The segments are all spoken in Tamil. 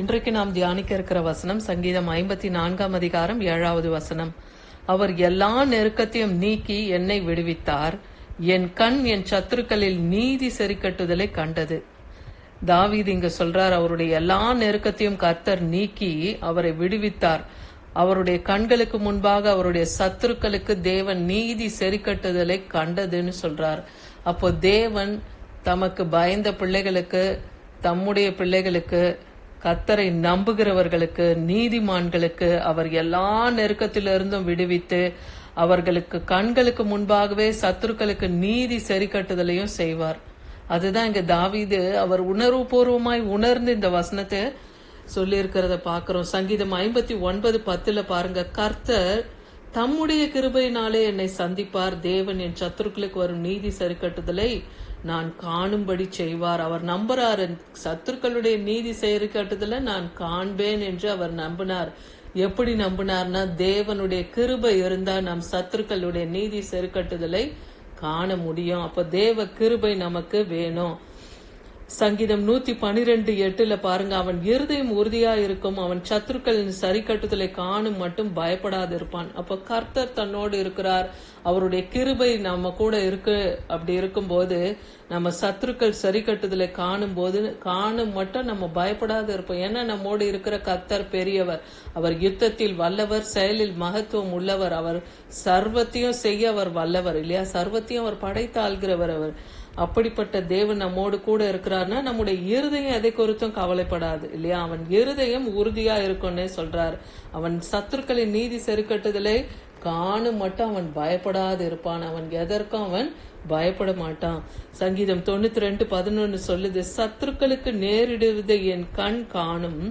இன்றைக்கு நாம் தியானிக்க இருக்கிற வசனம் சங்கீதம் 54 அதிகாரம் 7வது வசனம். அவர் எல்லா நெருக்கத்தையும் நீக்கி என்னை விடுவித்தார். என் கண் என் சத்துருக்களில் நீதி சரிக்கட்டுதலை கண்டது. தாவீது இங்க சொல்றார், அவருடைய எல்லா நெருக்கத்தையும் கர்த்தர் நீக்கி அவரை விடுவித்தார். அவருடைய கண்களுக்கு முன்பாக அவருடைய சத்துருக்களுக்கு தேவன் நீதி சரிக்கட்டுதலை கண்டதுன்னு சொல்றார். அப்போ தேவன் தமக்கு பயந்த பிள்ளைகளுக்கு, தம்முடைய பிள்ளைகளுக்கு, கர்த்தரை நம்புகிறவர்களுக்கு, நீதிமான்களுக்கு அவர் எல்லா நெருக்கத்திலிருந்தும் விடுவித்து அவர்களுக்கு கண்களுக்கு முன்பாகவே சத்துருக்களுக்கு நீதி சரி கட்டுதலையும் செய்வார். அதுதான் இங்க தாவீது அவர் உணர்வுபூர்வமாய் உணர்ந்து இந்த வசனத்தை சொல்லி இருக்கிறத பாக்கிறோம். சங்கீதம் 59:10 பாருங்க, கர்த்தர் தம்முடைய கிருபையினாலே என்னை சந்திப்பார். தேவன் என் சத்துருக்களுக்கு வரும் நீதி சரி கட்டுதலை நான் காணும்படி செய்வார். அவர் நம்புறாரு, சத்துருக்களுடைய நீதி சரி கட்டுதலை நான் காண்பேன் என்று அவர் நம்பினார். எப்படி நம்பினார்னா, தேவனுடைய கிருபை இருந்தா நம் சத்துருக்களுடைய நீதி சரி கட்டுதலை காண முடியும். அப்ப தேவ கிருபை நமக்கு வேணும். சங்கீதம் 112:8 பாருங்க, அவன் இருதயம் உறுதியா இருக்கும், அவன் சத்துருக்களின் சரி கட்டுதலை காணும் மட்டும் பயப்படாது இருப்பான். அப்ப கர்த்தர் தன்னோடு இருக்கிறார், அவருடைய கிருபை நம்ம கூட இருக்கு. அப்படி இருக்கும்போது நம்ம சத்துருக்கள் சரி கட்டுதலை காணும் மட்டும் நம்ம பயப்படாது இருப்போம். ஏன்னா நம்மோடு இருக்கிற கர்த்தர் பெரியவர், அவர் யுத்தத்தில் வல்லவர், செயலில் மகத்துவம் உள்ளவர், அவர் சர்வத்தையும் செய்ய அவர் வல்லவர் இல்லையா, சர்வத்தையும் அவர் படைத்து ஆள்கிறவர். அவர் அப்படிப்பட்ட தேவன் நம்மோடு கூட இருக்கிறார்னா நம்முடைய இருதயம் எதை குறித்தும் கவலைப்படாது இல்லையா. அவன் இருதயம் உறுதியா இருக்கும்னே சொல்றாரு. அவன் சத்துருக்களின் நீதி சரிக்கட்டுதலை காணும் மட்டும் அவன் பயப்படாது இருப்பான். அவன் எதற்கும் அவன் பயப்பட மாட்டான். சங்கீதம் 92:11 சொல்லுது, சத்துருக்களுக்கு நேரிடுவதை என் கண் காணும்,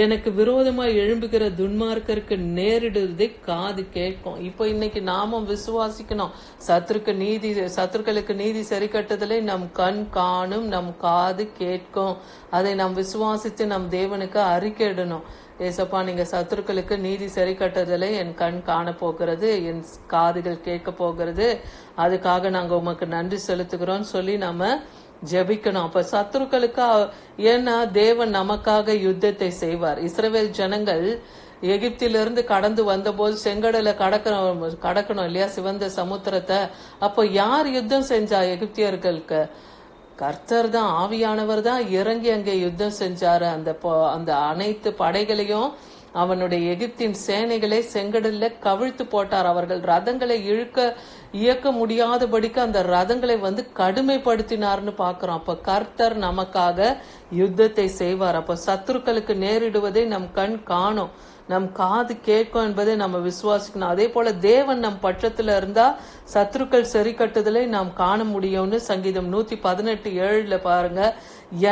எனக்கு விரோதமாய் எழும்புகிற துன்மார்க்கருக்கு நேரிடுவதை காது கேட்கும். இப்போ இன்னைக்கு நாமும் விசுவாசிக்கணும், சத்துருக்களுக்கு நீதி சரி கட்டுதலை நம் கண் காணும், நம் காது கேட்கும். அதை நாம் விசுவாசித்து நம் தேவனுக்கு அறிக்கையிடணும். ஏசப்பா, நீங்க சத்துருக்களுக்கு நீதி சரி கட்டுதலை என் கண் காண போகிறது, என் காதுகள் கேட்க போகிறது, அதுக்காக நாங்க உமக்கு நன்றி செலுத்துகிறோம் சொல்லி நாம ஜெபிக்கணும். அப்ப சத்துருக்களுக்கு, ஏன்னா தேவன் நமக்காக யுத்தத்தை செய்வார். இஸ்ரவேல் ஜனங்கள் எகிப்திலிருந்து கடந்து வந்த போது செங்கடலை கடக்கணும் இல்லையா, சிவந்த சமுத்திரத்தை. அப்போ யார் யுத்தம் செஞ்சா எகிப்தியர்களுக்கு? கர்த்தர் தான், ஆவியானவர் தான் இறங்கி அங்கே யுத்தம் செஞ்சாரு. அந்த அனைத்து படைகளையும், அவனுடைய எகிப்தின் சேனைகளை செங்கடல்ல கவிழ்த்து போட்டார். அவர்கள் ரதங்களை இயக்க முடியாதபடிக்கு அந்த ரதங்களை கடுமைப்படுத்தினார்னு பாக்குறோம். அப்ப கர்த்தர் நமக்காக யுத்தத்தை செய்வார். அப்ப சத்துருக்களுக்கு நேரிடுவதை நம் கண் காணும், நம் காது கேட்கும் என்பதை நம்ம விசுவாசிக்கணும். அதே போல தேவன் நம் பட்சத்துல இருந்தா சத்துருக்கள் சரி கட்டுதலை நாம் காண முடியும்னு சங்கீதம் 118:7 பாருங்க,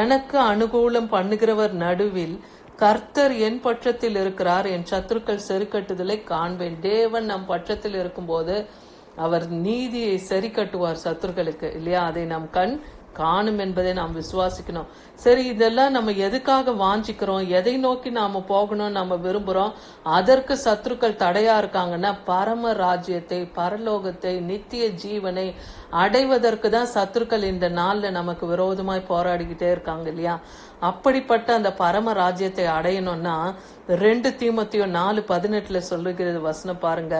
எனக்கு அனுகூலம் பண்ணுகிறவர் நடுவில் கர்த்தர் என் பட்சத்தில் இருக்கிறார், என் சத்துருக்கள் சரி கட்டுதலை காண்பேன். தேவன் நம் பட்சத்தில் இருக்கும்போது அவர் நீதியை சரி கட்டுவார் சத்துருக்களுக்கு இல்லையா. அதை நம் கண் காணும் என்பதை நாம் விசுவாசிக்கணும். சரி, இதெல்லாம் நம்ம எதுக்காக வாஞ்சிக்கிறோம், எதை நோக்கி நாம போகணும் நம்ம விரும்புறோம்? அதற்கு சத்துருக்கள் தடையா இருக்காங்கன்னா, பரம ராஜ்யத்தை, பரலோகத்தை, நித்திய ஜீவனை அடைவதற்கு தான் சத்துருக்கள் இந்த நாள்ல நமக்கு விரோதமாய் போராடிக்கிட்டே இருக்காங்க இல்லையா. அப்படிப்பட்ட அந்த பரம ராஜ்யத்தை அடையணும்னா 2 தீமோத்தேயு 4:18 சொல்லுகிறது வசனம் பாருங்க,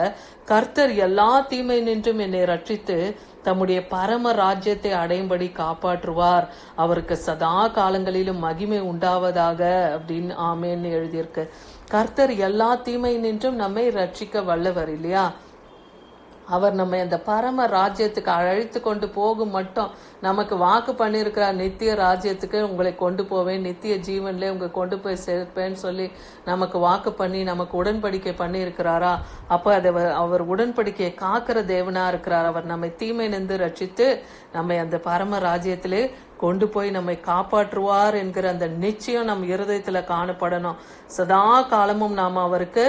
கர்த்தர் எல்லா தீமை நின்றும் என்னை ரட்சித்து தம்முடைய பரம ராஜ்யத்தை அடையும்படி காப்பாற்றுவார், அவருக்கு சதா காலங்களிலும் மகிமை உண்டாவதாக அப்படின்னு ஆமேன்னு எழுதியிருக்கு. கர்த்தர் எல்லா தீமை நின்றும் நம்மை ரட்சிக்க வல்லவர் இல்லையா. அவர் நம்ம அந்த பரம ராஜ்யத்துக்கு அழைத்து கொண்டு போகும் மட்டும் நமக்கு வாக்கு பண்ணியிருக்கிறார், நித்திய ராஜ்யத்துக்கு உங்களை கொண்டு போவேன், நித்திய ஜீவன்ல உங்களை கொண்டு போய் சேர்ப்பேன்னு சொல்லி நமக்கு வாக்கு பண்ணி நமக்கு உடன்படிக்கை பண்ணி இருக்கிறாரா. அப்ப அவர் உடன்படிக்கையை காக்கிற தேவனா இருக்கிறார். அவர் நம்மை தீமை நின்று ரட்சித்து நம்மை அந்த பரம ராஜ்யத்திலே கொண்டு போய் நம்மை காப்பாற்றுவார் என்கிற அந்த நிச்சயம் நம் இருதயத்துல காணப்படணும். சதா காலமும் நாம் அவருக்கு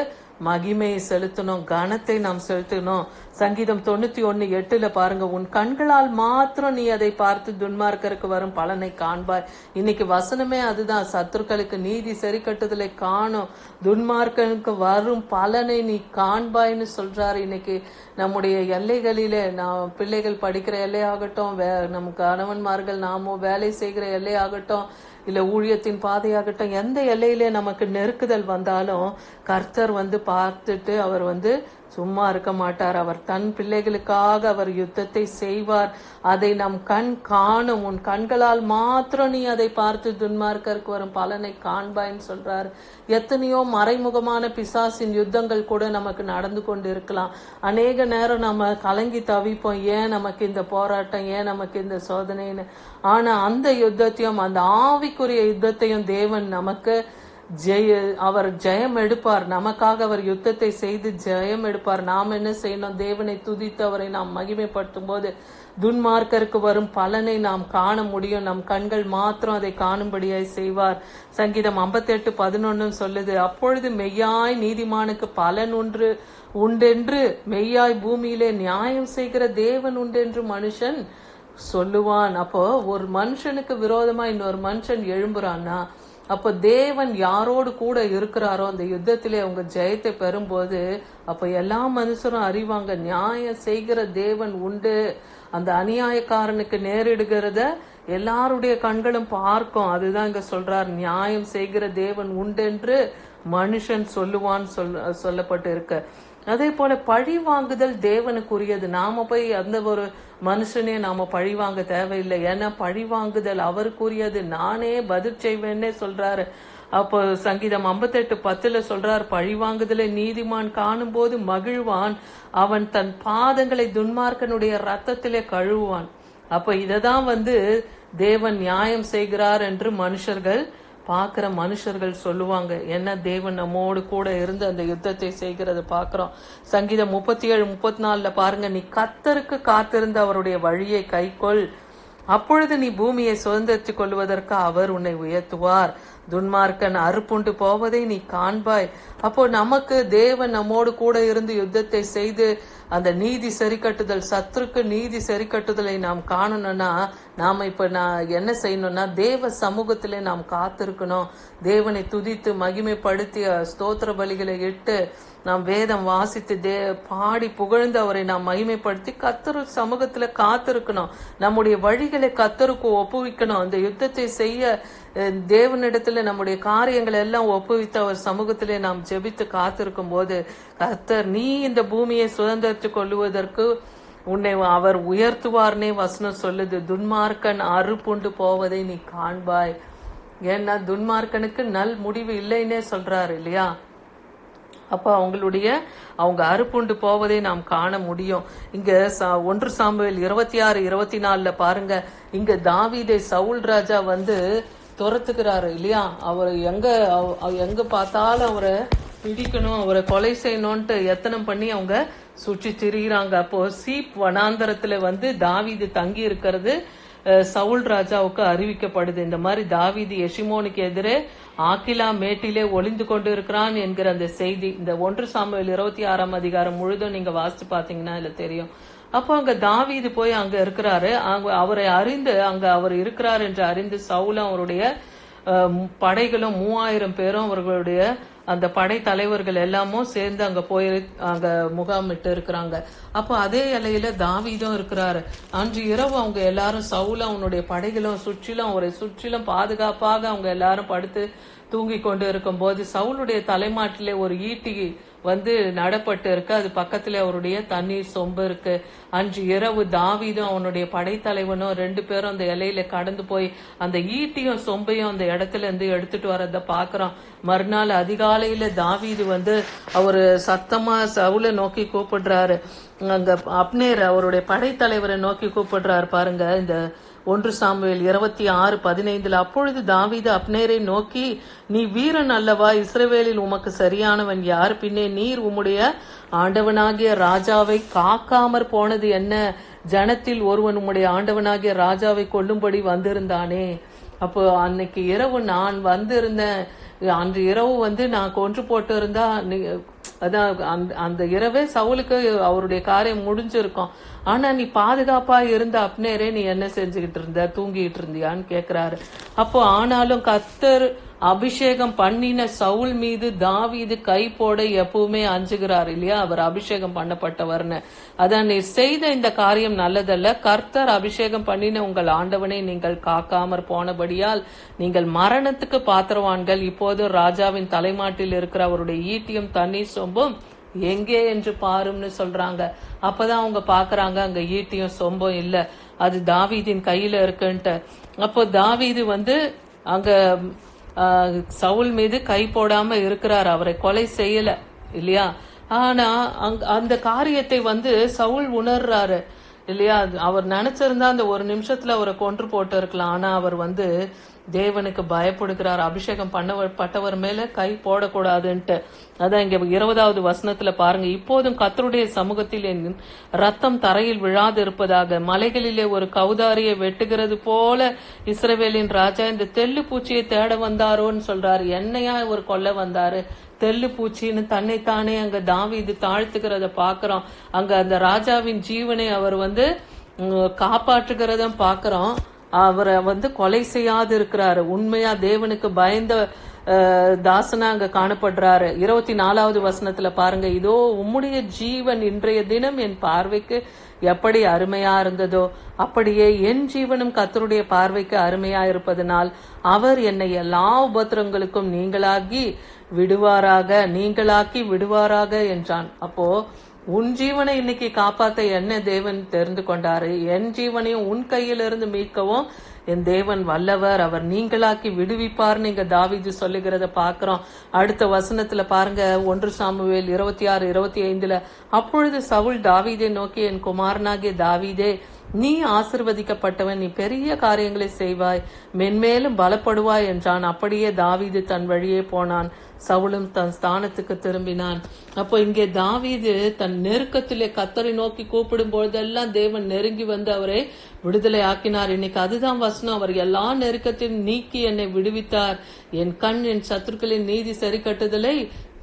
மகிமையை செலுத்தணும், கனத்தை நாம் செலுத்தணும். சங்கீதம் 91:8 பாருங்க, உன் கண்களால் மாத்திரம் நீ அதை பார்த்து துன்மார்க்கருக்கு வரும் பலனை காண்பாய். இன்னைக்கு வசனமே அதுதான், சத்துருக்களுக்கு நீதி சரி கட்டுதலை காணும், துன்மார்க்கனுக்கு வரும் பலனை நீ காண்பாய்னு சொல்றாரு. இன்னைக்கு நம்முடைய எல்லைகளிலே, நாம் பிள்ளைகள் படிக்கிற எல்லையாகட்டும், நம் கணவன்மார்கள் நாமோ வேலை செய்கிற எல்லையாகட்டும், இல்ல ஊழியத்தின் பாதையாகட்டும், எந்த எல்லையிலே நமக்கு நெருக்குதல் வந்தாலும் கர்த்தர் பார்த்துட்டு அவர் சும்மா இருக்க மாட்டார். அவர் தன் பிள்ளைகளுக்காக அவர் யுத்தத்தை செய்வார். அதை நம் கண் காணும். உன் கண்களால் மாத்திரம் நீ அதை பார்த்து துன்மார்க்கருக்கு வரும் பலனை காண்பாய்ன்னு சொல்றாரு. எத்தனையோ மறைமுகமான பிசாசின் யுத்தங்கள் கூட நமக்கு நடந்து கொண்டு இருக்கலாம். அநேக நேரம் நம்ம கலங்கி தவிப்போம், ஏன் நமக்கு இந்த போராட்டம், ஏன் நமக்கு இந்த சோதனைன்னு. ஆனா அந்த யுத்தத்தையும், அந்த ஆவிக்குரிய யுத்தத்தையும் தேவன் நமக்கு அவர் ஜெயம் எடுப்பார். நமக்காக அவர் யுத்தத்தை செய்து ஜெயம் எடுப்பார். நாம் என்ன செய்யணும்? தேவனை துதித்து அவரை நாம் மகிமைப்படுத்தும் போது துன்மார்க்கருக்கு வரும் பலனை நாம் காண முடியும். நம் கண்கள் மாத்திரம் அதை காணும்படியாய் செய்வார். சங்கீதம் 58:11 சொல்லுது, அப்பொழுது மெய்யாய் நீதிமானுக்கு பலன் உண்டென்று, மெய்யாய் பூமியிலே நியாயம் செய்கிற தேவன் உண்டென்று மனுஷன் சொல்லுவான். அப்போ ஒரு மனுஷனுக்கு விரோதமா இன்னொரு மனுஷன் எழும்புறான்னா, அப்போ தேவன் யாரோடு கூட இருக்கிறாரோ அந்த யுத்தத்திலே அவங்க ஜெயத்தை பெறும்போது அப்ப எல்லா மனுஷரும் அறிவாங்க, நியாயம் செய்கிற தேவன் உண்டு. அந்த அநியாயக்காரனுக்கு நேரிடுகிறத எல்லாருடைய கண்களும் பார்க்கும். அதுதான் இங்க சொல்றார், நியாயம் செய்கிற தேவன் உண்டென்று மனுஷன் சொல்லுவான் சொல்லப்பட்டு இருக்க. அதே போல பழி வாங்குதல் தேவனுக்குரியது. நாம போய் அந்த ஒரு மனுஷனே நாம பழி வாங்க தேவையில்லை. ஏன்னா பழி வாங்குதல் அவருக்குரியது. நானே பதில் செய்வேன்னே சொல்றாரு. அப்போ சங்கீதம் 58:10 சொல்றார், பழி வாங்குதலை நீதிமான் காணும் போது மகிழ்வான், அவன் தன் பாதங்களை துன்மார்க்கனுடைய ரத்தத்திலே கழுவுவான். அப்ப இததான் தேவன் நியாயம் செய்கிறார் என்று பார்க்கிற மனுஷர்கள் சொல்லுவாங்க. என்ன தேவன் நம்மோடு கூட இருந்து அந்த யுத்தத்தை செய்கிறத பாக்குறோம். சங்கீதம் 37:34 பாருங்க, நீ கர்த்தருக்கு காத்திருந்து அவருடைய வழியை கைக்கொள், அப்பொழுது நீ பூமியை சுதந்திரித்துக் கொள்வதற்கு அவர் உன்னை உயர்த்துவார், துன்மார்க்கன் அறுப்புண்டு போவதை நீ காண்பாய். அப்போ நமக்கு தேவன் நம்மோடு கூட இருந்து யுத்தத்தை செய்து அந்த நீதி சரி கட்டுதல், சத்துருக்கு நீதி சரி கட்டுதலை நாம் காணணும்னா நாம இப்ப என்ன செய்யணும்னா தேவ சமூகத்திலே நாம் காத்திருக்கணும். தேவனை துதித்து மகிமைப்படுத்தி ஸ்தோத்திர பலிகளை இட்டு நாம் வேதம் வாசித்து பாடி புகழ்ந்து அவரை நாம் மகிமைப்படுத்தி கர்த்தர் சமூகத்துல காத்திருக்கணும். நம்முடைய வழிகளை கர்த்தருக்கு ஒப்புவிக்கணும். அந்த யுத்தத்தை செய்ய தேவனிடத்துல நம்முடைய காரியங்களை எல்லாம் ஒப்புவித்து அவர் சமூகத்திலே நாம் ஜெபித்து காத்திருக்கும் போது கர்த்தர் நீ இந்த பூமியை சுதந்திரித்துக் கொள்ளுவதற்கு உன்னை அவர் உயர்த்துவார்னே வசனம் சொல்லுது. துன்மார்க்கன் அறுப்புண்டு போவதை நீ காண்பாய். ஏன்னா துன்மார்க்கனுக்கு நல் முடிவு இல்லைன்னே சொல்றாரு இல்லையா? அப்ப அவங்க அறுப்புண்டு போவதை நாம் காண முடியும். இங்க 1 சாமுவேல் 26:24 பாருங்க, இங்க தாவீதை சவுல் ராஜா துரத்துக்கிறாரு இல்லையா? அவர் எங்க பார்த்தாலும் அவரை பிடிக்கணும், அவரை கொலை செய்யணும்ட்டு எத்தனம் பண்ணி அவங்க சுற்றி திரிகிறாங்க. அப்போ சீப் வனாந்தரத்துல தாவீது தங்கி இருக்கிறது சவுல் ராஜாவுக்கு அறிவிக்கப்படுது. இந்த மாதிரி தாவீது எஷிமோனுக்கு எதிரே ஆக்கிலா மேட்டிலே ஒளிந்து கொண்டு இருக்கிறான் என்கிற அந்த செய்தி இந்த 1 சாமுவேல் 26ஆம் அதிகாரம் முழுதும் நீங்க வாசித்து பாத்தீங்கன்னா இதுல தெரியும். அப்போ அங்க தாவீது போய் அங்க இருக்கிறாரு. அவரை அறிந்து அங்க அவர் இருக்கிறார் என்று அறிந்து சவுலும் அவருடைய படைகளும் 3000 பேரும் அவர்களுடைய அந்த படை தலைவர்கள் எல்லாமும் சேர்ந்து அங்க போய் அங்க முகாமிட்டு இருக்கிறாங்க. அப்போ அதே எல்லையில தாவீதும் இருக்கிறாரு. அன்று இரவு அவங்க எல்லாரும் சவுலும் அவனுடைய படைகளும் அவரை சுற்றிலும் பாதுகாப்பாக அவங்க எல்லாரும் படுத்து தூங்கி கொண்டு இருக்கும் போது சவுளுடைய தலைமாட்டிலே ஒரு ஈட்டி நடப்பட்டு இருக்கு. அது பக்கத்துல அவருடைய தண்ணீர் சொம்பு இருக்கு. அன்று இரவு தாவீதும் அவனுடைய படைத்தலைவனும் 2 பேரும் அந்த இலையில கடந்து போய் அந்த ஈட்டியும் சொம்பையும் அந்த இடத்துல இருந்து எடுத்துட்டு வரத பாக்குறோம். மறுநாள் அதிகாலையில தாவீது அவரு சத்தமா சவுலை நோக்கி கூப்பிடுறாரு. அங்க அப்னேர் அவருடைய படைத்தலைவரை நோக்கி கூப்பிடுறாரு பாருங்க. இந்த 1 சாமுவேல் 26:15 அப்பொழுது தாவீது அப்னேரை நோக்கி, நீ வீரன் அல்லவா? இஸ்ரவேலில் உமக்கு சரியானவன் யார்? பின்னே நீர் உம்முடைய ஆண்டவனாகிய ராஜாவை காக்காமற் போனது என்ன? ஜனத்தில் ஒருவன் உம்முடைய ஆண்டவனாகிய ராஜாவை கொல்லும்படி வந்திருந்தானே. அப்போ அன்னைக்கு இரவு நான் வந்திருந்தேன். அன்று இரவு நான் கொன்று போட்டு இருந்தா அதான் அந்த இரவே சவுலுக்கு அவருடைய காரியம் முடிஞ்சிருக்கும். ஆனா நீ பாதுகாப்பா இருந்த அப்னேரே நீ என்ன செஞ்சுக்கிட்டு இருந்த? தூங்கிட்டு இருந்தியான்னு கேக்குறாரு. அப்போ ஆனாலும் கர்த்தர் அபிஷேகம் பண்ணின சவுல் மீது தாவீது கை போட எப்பவுமே அஞ்சுகிறார் இல்லையா? அவர் அபிஷேகம் பண்ணப்பட்டவர்னு. அதான், நீர் செய்த இந்த காரியம் நல்லதல்ல, கர்த்தர் அபிஷேகம் பண்ணின உங்கள் ஆண்டவனை நீங்கள் காக்காமற் போனபடியால் நீங்கள் மரணத்துக்கு பாத்திரவான்கள். இப்போது ராஜாவின் தலைமாட்டில் இருக்கிற அவருடைய ஈட்டியும் தண்ணீர் சொம்பும் எங்கே என்று பாரும்னு சொல்றாங்க. அப்பதான் அவங்க பாக்குறாங்க, அங்க ஈட்டியும் சொம்பும் இல்ல, அது தாவீதின் கையில இருக்குன்ட்டு. அப்போ தாவீது அங்க சவுல் மீது கை போடாம இருக்கிறார், அவரை கொலை செய்யல இல்லையா? ஆனா அந்த காரியத்தை சவுல் உணர்றாரு இல்லையா? அவர் நினைச்சிருந்தா அந்த ஒரு நிமிஷத்துல அவரை கொன்று போட்டு இருக்கலாம். ஆனா அவர் தேவனுக்கு பயப்படுகிறார், அபிஷேகம் பண்ணப்பட்டவர் மேல கை போடக்கூடாதுன்ட்டு. அதான் இங்க 20வது வசனத்துல பாருங்க, இப்போதும் கர்த்தருடைய சமூகத்தில் என் ரத்தம் தரையில் விழாது இருப்பதாக, மலைகளிலே ஒரு கௌதாரியை வெட்டுகிறது போல இஸ்ரவேலின் ராஜா இந்த தெல்லு பூச்சியை தேட வந்தாரோன்னு சொல்றாரு. என்னையா ஒரு கொல்ல வந்தாரு, தெல்லு பூச்சின்னு தன்னைத்தானே அங்க தாவீது தாழ்த்துக்கிறத பாக்குறோம். அங்க அந்த ராஜாவின் ஜீவனை அவர் காப்பாற்றுகிறத பாக்குறோம். அவரை கொலை செய்யாது இருக்கிறாரு. உண்மையா தேவனுக்கு பயந்த தாசனா அங்க காணப்படுறாரு. 24வது வசனத்துல பாருங்க, இதோ உம்முடைய ஜீவன் இன்றைய தினம் என் பார்வைக்கு எப்படி அருமையா இருந்ததோ அப்படியே என் ஜீவனும் கர்த்தருடைய பார்வைக்கு அருமையா இருப்பதனால் அவர் என்னை எல்லா உபத்திரங்களுக்கும் நீங்களாக்கி விடுவாராக என்றான். அப்போ உன் ஜீவனை இன்னைக்கு காப்பாத்த என்ன தேவன் தெரிந்து கொண்டாரு. என் ஜீவனையும் உன் கையிலிருந்து மீட்கவும் என் தேவன் வல்லவர், அவர் நீங்களாக்கி விடுவிப்பார்னு இங்க தாவீது சொல்லுகிறத பாக்குறோம். அடுத்த வசனத்துல பாருங்க, 1 சாமுவேல் 26:25, அப்பொழுது சவுல் தாவீதை நோக்கி, என் குமாரனாகிய தாவீதே, நீ ஆசிர்வதிக்கப்பட்டவன், நீ பெரிய காரியங்களை செய்வாய், மென்மேலும் பலப்படுவாய் என்றான். அப்படியே தாவீது தன் வழியே போனான், சவுலும் தன் ஸ்தானத்துக்கு திரும்பினான். அப்போ இங்கே தாவீது தன் நெருக்கத்திலே கர்த்தரை நோக்கி கூப்பிடும் பொழுதெல்லாம் தேவன் நெருங்கி அவரை விடுதலை ஆக்கினார். இன்னைக்கு அதுதான் வசனம், அவர் எல்லா நெருக்கத்தையும் நீக்கி என்னை விடுவித்தார், என் கண் என் சத்துருக்களின் நீதி சரி கட்டுதலை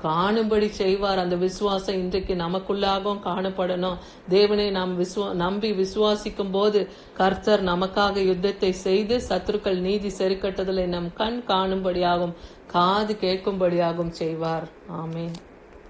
காணும்படி செய்வார். அந்த விசுவாசம் இன்றைக்கு நமக்குள்ளாகவும் காணப்படணும். தேவனை நாம் நம்பி விசுவாசிக்கும் போது கர்த்தர் நமக்காக யுத்தத்தை செய்து சத்துருக்கள் நீதி சரி கட்டுதலை நம் கண் காணும்படியாகும், காது கேட்கும்படியாகும் செய்வார். ஆமேன்.